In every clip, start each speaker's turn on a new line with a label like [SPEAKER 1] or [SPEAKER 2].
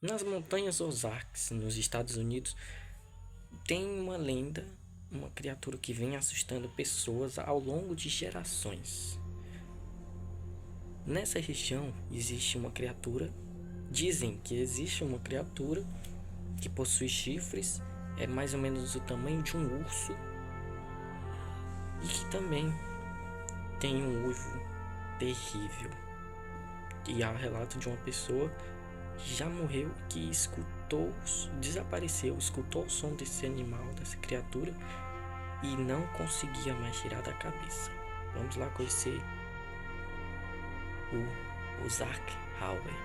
[SPEAKER 1] Nas montanhas Ozarks, nos Estados Unidos, tem uma lenda, uma criatura que vem assustando pessoas ao longo de gerações. Nessa região existe uma criatura, dizem que existe uma criatura que possui chifres, é mais ou menos o tamanho de um urso e que também tem um uivo terrível. E há relato de uma pessoa que já morreu, que desapareceu, escutou o som desse animal, dessa criatura e não conseguia mais tirar da cabeça. Vamos lá conhecer o Ozark Howler.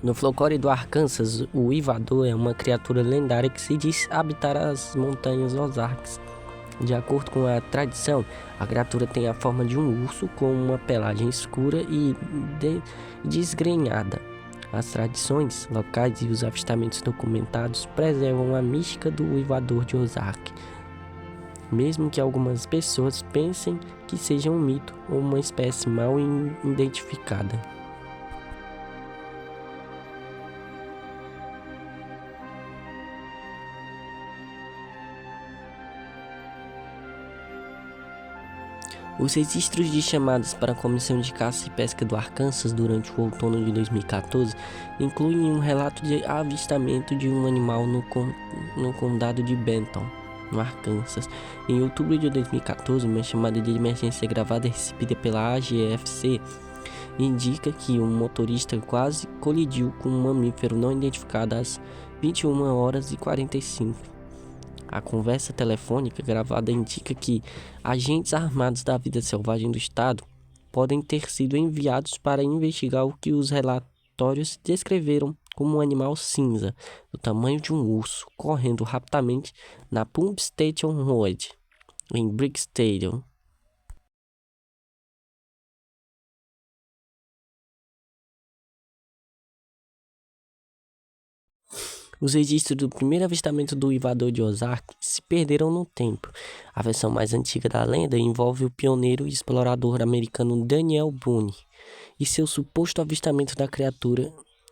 [SPEAKER 2] No folclore do Arkansas, o Uivador é uma criatura lendária que se diz habitar as montanhas Ozarks. De acordo com a tradição, a criatura tem a forma de um urso com uma pelagem escura e desgrenhada. As tradições locais e os avistamentos documentados preservam a mística do Uivador de Ozark, mesmo que algumas pessoas pensem que seja um mito ou uma espécie mal identificada. Os registros de chamadas para a Comissão de Caça e Pesca do Arkansas durante o outono de 2014 incluem um relato de avistamento de um animal no condado de Benton, no Arkansas. Em outubro de 2014, uma chamada de emergência gravada recebida pela AGFC indica que um motorista quase colidiu com um mamífero não identificado às 21h45. A conversa telefônica gravada indica que agentes armados da vida selvagem do estado podem ter sido enviados para investigar o que os relatórios descreveram como um animal cinza, do tamanho de um urso, correndo rapidamente na Pump Station Road, em Brick Stadium. Os registros do primeiro avistamento do Uivador de Ozark se perderam no tempo. A versão mais antiga da lenda envolve o pioneiro e explorador americano Daniel Boone e seu suposto avistamento da criatura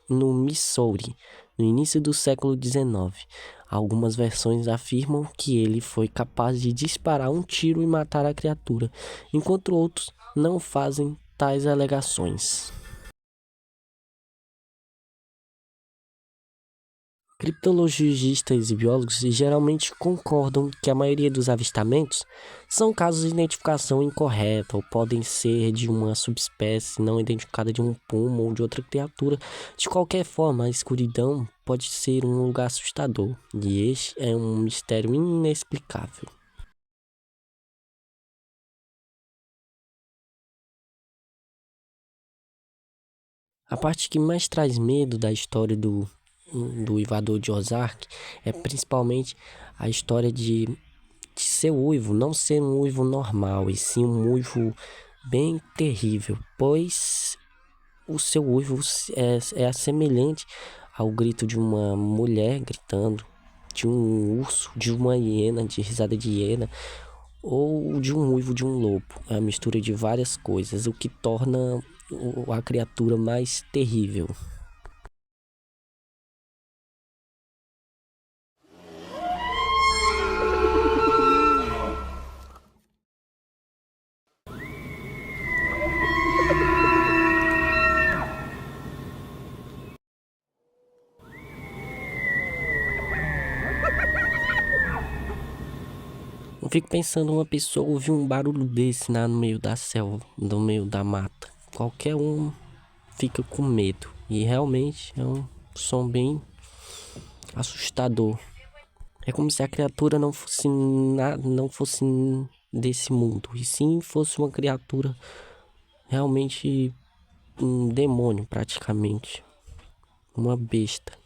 [SPEAKER 2] no Missouri, no início do século XIX. Algumas versões afirmam que ele foi capaz de disparar um tiro e matar a criatura, enquanto outros não fazem tais alegações. Criptologistas e biólogos geralmente concordam que a maioria dos avistamentos são casos de identificação incorreta ou podem ser de uma subespécie não identificada de um puma ou de outra criatura. De qualquer forma, a escuridão pode ser um lugar assustador e este é um mistério inexplicável. A parte que mais traz medo da história do Uivador de Ozark é principalmente a história de ser uivo, não ser um uivo normal, e sim um uivo bem terrível, pois o seu uivo é semelhante ao grito de uma mulher gritando, de um urso, de uma hiena, de risada de hiena, ou de um uivo de um lobo. É a mistura de várias coisas, o que torna a criatura mais terrível. Eu fico pensando, uma pessoa ouvir um barulho desse no meio da selva, no meio da mata. Qualquer um fica com medo. E realmente é um som bem assustador. É como se a criatura não fosse desse mundo. E sim fosse uma criatura realmente um demônio praticamente. Uma besta.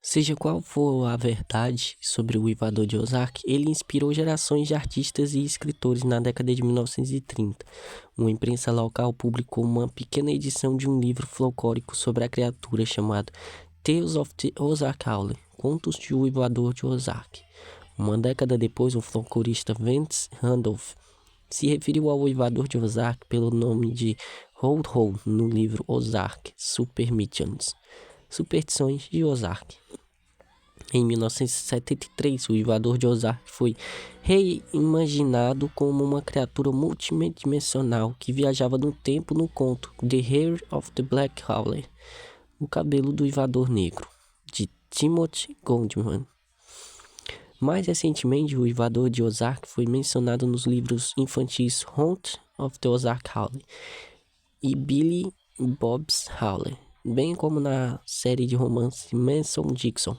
[SPEAKER 2] Seja qual for a verdade sobre o Uivador de Ozark, ele inspirou gerações de artistas e escritores na década de 1930. Uma imprensa local publicou uma pequena edição de um livro folclórico sobre a criatura chamado Tales of the Ozark Howler, Contos de Uivador de Ozark. Uma década depois, o folclorista Vance Randolph se referiu ao uivador de Ozark pelo nome de Ho-Ho no livro Ozark Superstitions, Superstições de Ozark. Em 1973, o uivador de Ozark foi reimaginado como uma criatura multidimensional que viajava no tempo no conto The Hair of the Black Howler, O Cabelo do Uivador Negro, de Timothy Goldman. Mais recentemente, o uivador de Ozark foi mencionado nos livros infantis Hunt of the Ozark Howler e Billy Bob's Howler, bem como na série de romance Manson Dixon,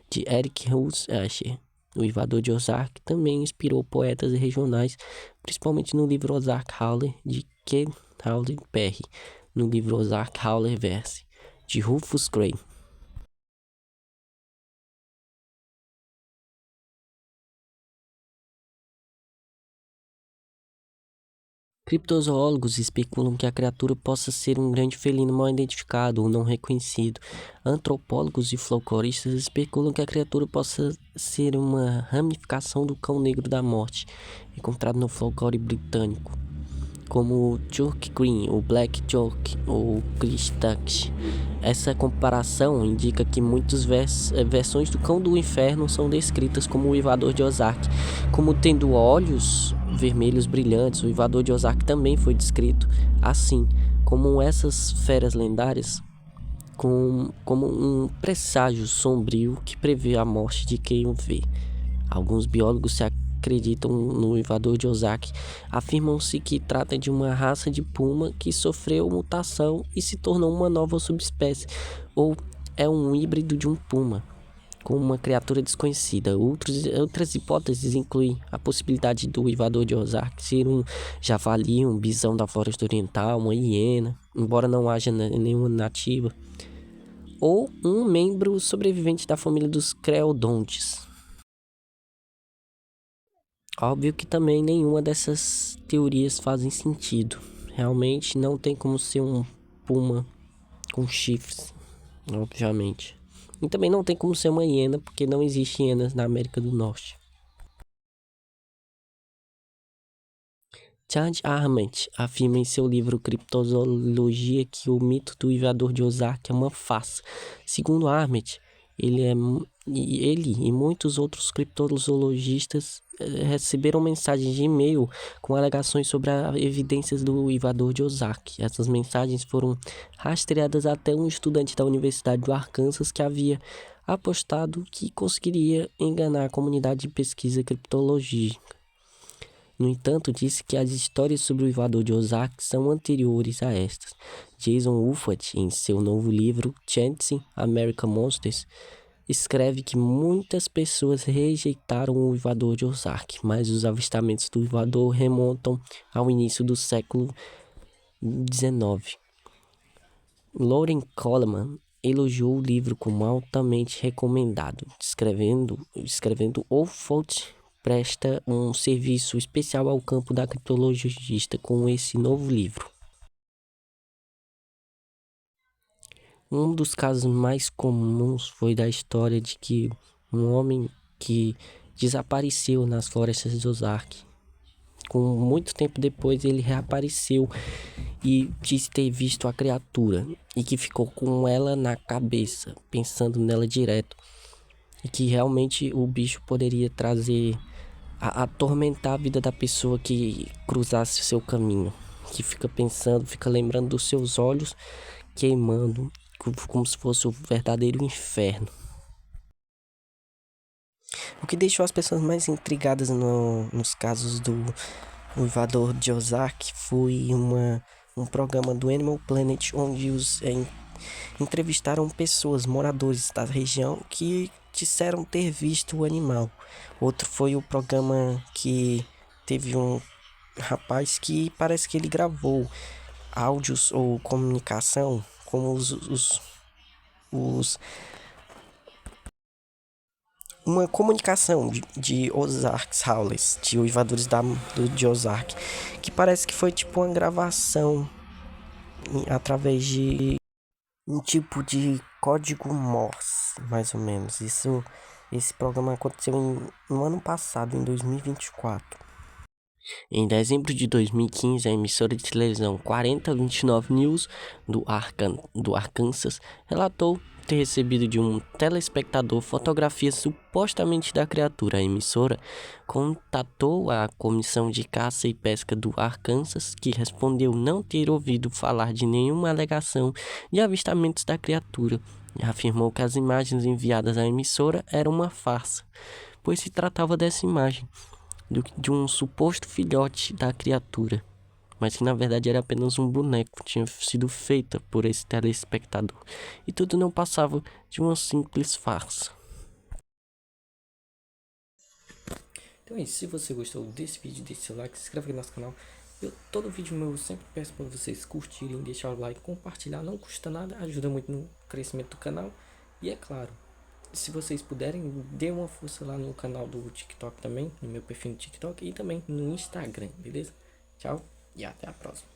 [SPEAKER 2] de Eric Rose Asher. O uivador de Ozark também inspirou poetas regionais, principalmente no livro Ozark Howler, de Ken Howler Perry, no livro Ozark Howler Verse, de Rufus Gray. Criptozoólogos especulam que a criatura possa ser um grande felino mal identificado ou não reconhecido. Antropólogos e folcloristas especulam que a criatura possa ser uma ramificação do cão negro da morte, encontrado no folclore britânico, como o Church Green, o Black Church ou Christchurch. Essa comparação indica que muitas versões do Cão do Inferno são descritas como o uivador de Ozark, como tendo olhos vermelhos brilhantes. O uivador de Ozark também foi descrito assim, como essas feras lendárias, como um presságio sombrio que prevê a morte de quem o vê. Alguns biólogos se acreditam no uivador de Ozark, afirmam-se que trata de uma raça de puma que sofreu mutação e se tornou uma nova subespécie, ou é um híbrido de um puma com uma criatura desconhecida. Outras hipóteses incluem a possibilidade do uivador de Ozark ser um javali, um bisão da floresta oriental, uma hiena, embora não haja nenhuma nativa, ou um membro sobrevivente da família dos creodontes. Óbvio que também nenhuma dessas teorias fazem sentido. Realmente não tem como ser um puma com chifres, obviamente. E também não tem como ser uma hiena, porque não existem hienas na América do Norte. Chad Arment afirma em seu livro Criptozoologia que o mito do uivador de Ozark é uma farsa. Segundo Arment, ele e muitos outros criptozoologistas receberam mensagens de e-mail com alegações sobre as evidências do uivador de Ozark. Essas mensagens foram rastreadas até um estudante da Universidade do Arkansas que havia apostado que conseguiria enganar a comunidade de pesquisa criptológica. No entanto, disse que as histórias sobre o uivador de Ozark são anteriores a estas. Jason Wolfert, em seu novo livro Chasing American Monsters, escreve que muitas pessoas rejeitaram o uivador de Ozark, mas os avistamentos do uivador remontam ao início do século XIX. Lauren Coleman elogiou o livro como altamente recomendado, escrevendo Wolfert presta um serviço especial ao campo da criptologista com esse novo livro. Um dos casos mais comuns foi da história de que um homem que desapareceu nas florestas de Ozark. Com muito tempo depois ele reapareceu e disse ter visto a criatura e que ficou com ela na cabeça, pensando nela direto. E que realmente o bicho poderia atormentar a vida da pessoa que cruzasse o seu caminho, que fica pensando, fica lembrando dos seus olhos queimando, como se fosse o verdadeiro inferno. O que deixou as pessoas mais intrigadas nos casos do uivador de Ozark foi um programa do Animal Planet, onde entrevistaram pessoas, moradores da região, que disseram ter visto o animal. Outro foi o programa que teve um rapaz que parece que ele gravou áudios ou comunicação com uma comunicação de Ozark Howlers, de uivadores de Ozark, que parece que foi tipo uma gravação através de um tipo de código Morse, mais ou menos. Esse programa aconteceu no ano passado, em 2024. Em dezembro de 2015, a emissora de televisão 4029 News do Arkansas relatou ter recebido de um telespectador fotografias supostamente da criatura. A emissora contatou a Comissão de Caça e Pesca do Arkansas, que respondeu não ter ouvido falar de nenhuma alegação de avistamentos da criatura, e afirmou que as imagens enviadas à emissora eram uma farsa, pois se tratava dessa imagem de um suposto filhote da criatura, mas que na verdade era apenas um boneco, tinha sido feita por esse telespectador, e tudo não passava de uma simples farsa.
[SPEAKER 1] Então é isso, se você gostou desse vídeo, deixe seu like, se inscreve aqui no nosso canal. Todo vídeo meu eu sempre peço para vocês curtirem, deixar o like, compartilhar, não custa nada, ajuda muito no crescimento do canal. E é claro, se vocês puderem, dê uma força lá no canal do TikTok também, no meu perfil no TikTok e também no Instagram, beleza? Tchau e até a próxima.